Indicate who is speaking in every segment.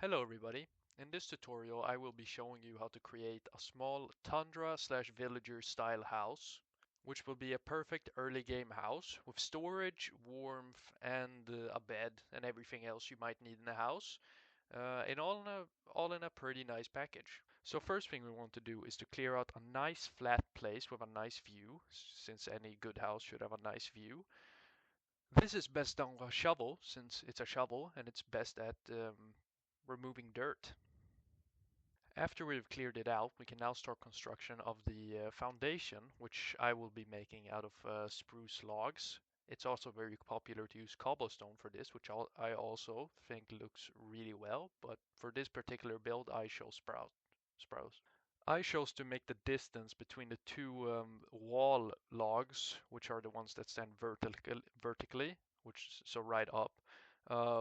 Speaker 1: Hello everybody. In this tutorial I will be showing you how to create a small tundra/villager style house, which will be a perfect early game house with storage, warmth, and a bed and everything else you might need in a house, and all in a pretty nice package. So first thing we want to do is to clear out a nice flat place with a nice view, since any good house should have a nice view. This is best done with a shovel, since it's a shovel and it's best at removing dirt. After we've cleared it out, we can now start construction of the foundation, which I will be making out of spruce logs. It's also very popular to use cobblestone for this, which I also think looks really well, but for this particular build I chose spruce. I chose to make the distance between the two wall logs, which are the ones that stand vertically, which so right up,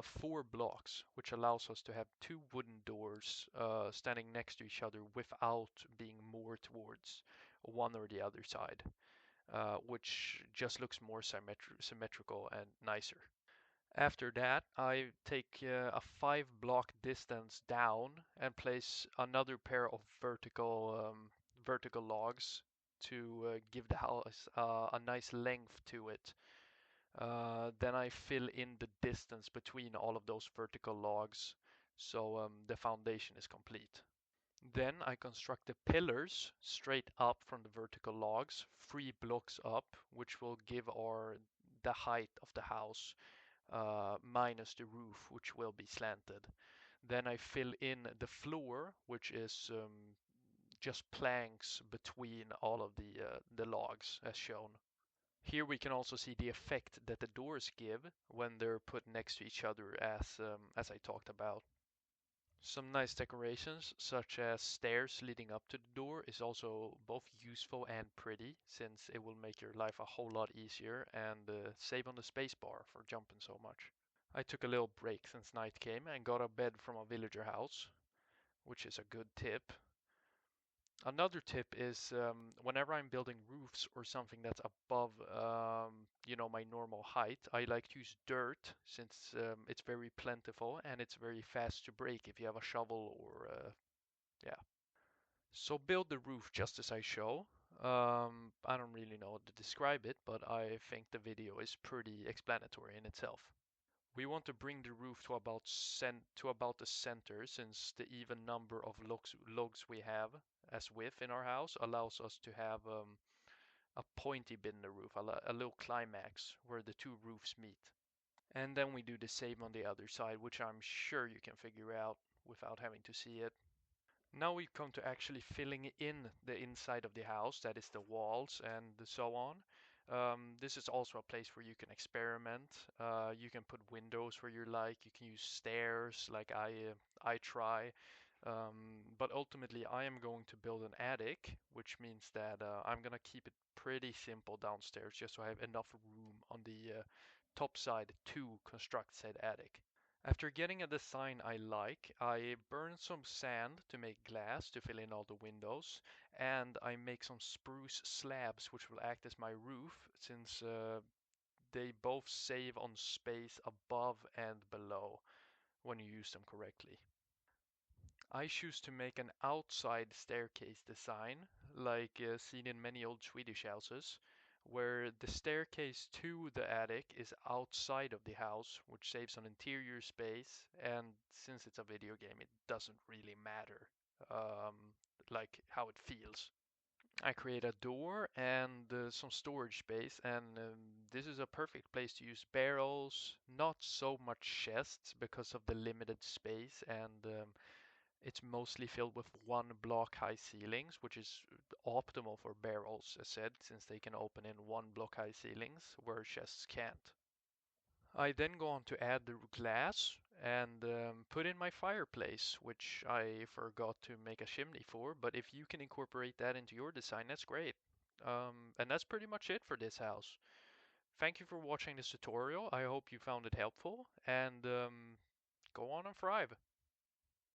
Speaker 1: 4 blocks, which allows us to have two wooden doors standing next to each other without being more towards one or the other side, which just looks more symmetrical and nicer. After that, I take a 5 block distance down and place another pair of vertical logs to give the house a nice length to it. Then I fill in the distance between all of those vertical logs, so the foundation is complete. Then I construct the pillars straight up from the vertical logs, 3 blocks up, which will give the height of the house minus the roof, which will be slanted. Then I fill in the floor, which is just planks between all of the logs as shown. Here we can also see the effect that the doors give when they're put next to each other, as I talked about. Some nice decorations, such as stairs leading up to the door, is also both useful and pretty, since it will make your life a whole lot easier and save on the space bar for jumping so much. I took a little break since night came and got a bed from a villager house, which is a good tip. Another tip is whenever I'm building roofs or something that's above, my normal height, I like to use dirt since it's very plentiful and it's very fast to break if you have a shovel or, yeah. So build the roof just as I show. I don't really know how to describe it, but I think the video is pretty explanatory in itself. We want to bring the roof to about the center, since the even number of logs we have as width in our house allows us to have a pointy bit in the roof, a little climax where the two roofs meet. And then we do the same on the other side, which I'm sure you can figure out without having to see it. Now we come to actually filling in the inside of the house, that is the walls and so on. This is also a place where you can experiment. You can put windows where you like. You can use stairs like I try. But ultimately, I am going to build an attic, which means that I'm gonna keep it pretty simple downstairs, just so I have enough room on the top side to construct said attic. After getting a design I like, I burn some sand to make glass to fill in all the windows, and I make some spruce slabs which will act as my roof, since they both save on space above and below when you use them correctly. I choose to make an outside staircase design, like seen in many old Swedish houses, where the staircase to the attic is outside of the house, which saves on interior space, and since it's a video game, it doesn't really matter, um, like how it feels. I create a door and some storage space, and this is a perfect place to use barrels, not so much chests because of the limited space, and it's mostly filled with 1 block high ceilings, which is optimal for barrels, as said, since they can open in 1 block high ceilings where chests can't. I then go on to add the glass and put in my fireplace, which I forgot to make a chimney for, but if you can incorporate that into your design, that's great. And that's pretty much it for this house. Thank you for watching this tutorial. I hope you found it helpful, and go on and thrive.